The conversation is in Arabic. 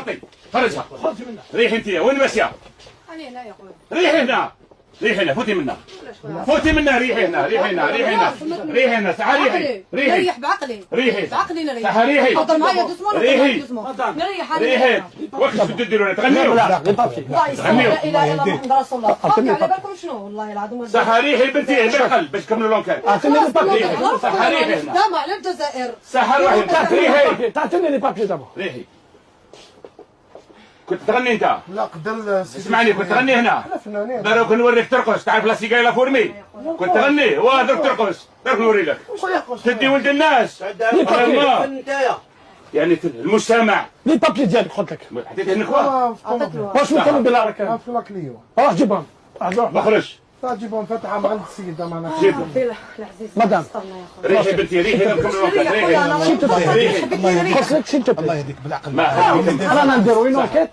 حطي فرجها. ريحي انت وين ماشيه؟ انا هنا يا خويا. ريحي هنا. ريحي هنا فوتي منها. فوتي منها. ريحي هنا. ريحي هنا. ريحي هنا. ريحي هنا. صح ريحي. ريحي. نريح بعقلي. ريحي. بعقلي نريح. صح ريحي. تفضل معايا دوسمون. ريحي. نريح. ريحي. وقت بدو ديروا تغنيوا. لا اله الا الله محمد رسول الله. خافي على بالكم شنو والله العظيم. صح ريحي بنتي بالقلب باش تكملوا لونكان. صح ريحي هنا. دابا على الجزائر. صح ريحي. تعطيني لي بابي دابا. ريحي. كنت تغني انت؟ لا قدر اسمعني كنت تغني هنا. احنا فنانين. دروك نوريك ترقص. تعرف لا سيكاي لا فورمي؟ كنت تغني ودروك ترقص. دروك نوري لك. تدي ولد الناس. يعني المجتمع. لي بابي ديالك قلت لك. حطيت النخوه. واش نكمل بلا ركان؟ في لاكليو. روح جيبهم. روح مخرج. جيبهم فتحه مع السيده معنا. جيبهم. مدام. ريحي بنتي ريحي نكملوا لك. ريحي. خاصك شي الله يهديك بالعقل. ما رانا نديرو وين وكيت